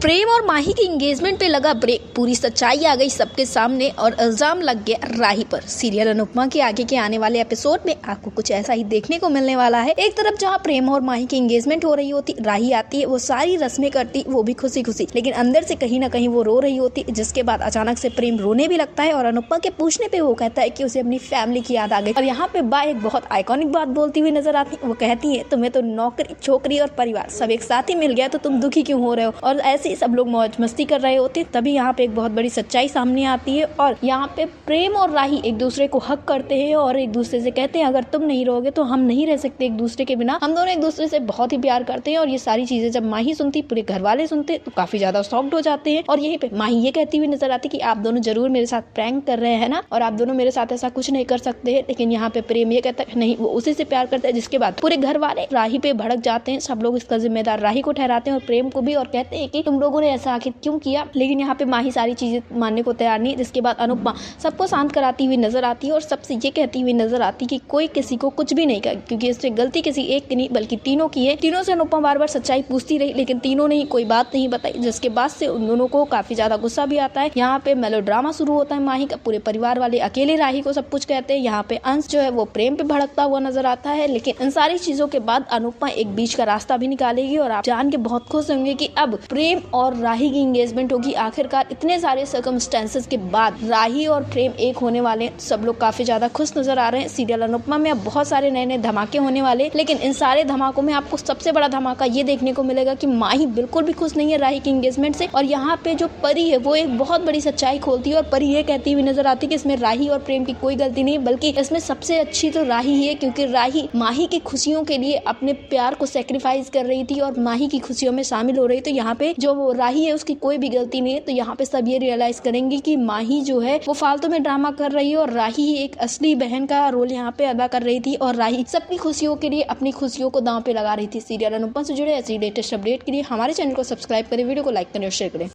प्रेम और माही की एंगेजमेंट पे लगा ब्रेक, पूरी सच्चाई आ गई सबके सामने और इल्जाम लग गया राही पर। सीरियल अनुपमा के आगे के आने वाले एपिसोड में आपको कुछ ऐसा ही देखने को मिलने वाला है। एक तरफ जहां प्रेम और माही की एंगेजमेंट हो रही होती, राही आती है, वो सारी रस्में करती, वो भी खुशी खुशी, लेकिन अंदर से कहीं ना कहीं वो रो रही होती। जिसके बाद अचानक से प्रेम रोने भी लगता है और अनुपमा के पूछने पे वो कहता है कि उसे अपनी फैमिली की याद आ गई। और यहाँ पे बा एक बहुत आइकॉनिक बात बोलती हुई नजर आती है। वो कहती है, तुम्हें तो नौकरी, छोकरी और परिवार सब एक साथ ही मिल गया, तो तुम दुखी क्यों हो रहे हो। और ऐसे ही सब लोग मौज मस्ती कर रहे होते, तभी यहाँ पे एक बहुत बड़ी सच्चाई सामने आती है और यहाँ पे प्रेम और राही एक दूसरे को हक करते हैं और एक दूसरे से कहते हैं, अगर तुम नहीं रहोगे तो हम नहीं रह सकते एक दूसरे के बिना। हम दोनों एक दूसरे से बहुत ही प्यार करते हैं। और ये सारी चीजें जब माही सुनती, पूरे घर वाले सुनते, तो काफी ज्यादा शॉक्ड हो जाते हैं। और यहीं पे माही ये कहती हुई नजर आती कि आप दोनों जरूर मेरे साथ प्रैंक कर रहे हैं ना, और आप दोनों मेरे साथ ऐसा कुछ नहीं कर सकते हैं। लेकिन यहाँ पे प्रेम ये कहता है नहीं, वो उसी से प्यार करता है। जिसके बाद पूरे घर वाले राही पे भड़क जाते हैं। सब लोग इसका जिम्मेदार राही को ठहराते हैं और प्रेम को भी, और कहते हैं कि तुम लोगों ने ऐसा आखिर क्यों किया। लेकिन यहाँ पे माही सारी चीजें मानने को तैयार नहीं। जिसके बाद अनुपमा सबको शांत कराती हुई नजर आती है और सबसे ये कहती हुई नजर आती कि कोई किसी को कुछ भी नहीं कहे, क्योंकि इसमें गलती किसी एक की नहीं बल्कि तीनों की है। तीनों से अनुपमा बार बार सच्चाई पूछती रही, लेकिन तीनों ने कोई बात नहीं बताई। जिसके बाद से उन दोनों को काफी ज्यादा गुस्सा भी आता है। यहाँ पे मेलोड्रामा शुरू होता है माही का। पूरे परिवार वाले अकेले राही को सब कुछ कहते हैं। यहाँ पे अंश जो है वो प्रेम पे भड़कता हुआ नजर आता है। लेकिन इन सारी चीजों के बाद अनुपमा एक बीच का रास्ता भी निकालेगी और आप जान के बहुत खुश होंगे कि अब प्रेम और राही की एंगेजमेंट होगी। आखिरकार इतने सारे सर्कमस्टेंसेस के बाद राही और प्रेम एक होने वाले। सब लोग काफी ज्यादा खुश नजर आ रहे हैं। सीरियल अनुपमा में अब बहुत सारे नए नए धमाके होने वाले, लेकिन इन सारे धमाकों में आपको सबसे बड़ा धमाका ये देखने को मिलेगा कि माही बिल्कुल भी खुश नहीं है राही की एंगेजमेंट से। और यहाँ पे जो परी है वो एक बहुत बड़ी सच्चाई खोलती है और परी ये कहती हुई नजर आती है कि इसमें राही और प्रेम की कोई गलती नहीं, बल्कि इसमें सबसे अच्छी तो राही है, क्योंकि राही माही की खुशियों के लिए अपने प्यार को सेक्रीफाइस कर रही थी और माही की खुशियों में शामिल हो रही। तो यहाँ पे जो राही है उसकी कोई भी गलती नहीं है। तो यहाँ पे सब ये रियलाइज करेंगे कि माही जो है वो फालतू में ड्रामा कर रही है और राही ही एक असली बहन का रोल यहाँ पे अदा कर रही थी। और राही सबकी खुशियों के लिए अपनी खुशियों को दांव पे लगा रही थी। सीरियल अनुपमा से जुड़े ऐसी लेटेस्ट अपडेट के लिए हमारे चैनल को सब्सक्राइब करें, वीडियो को लाइक करें और शेयर करें।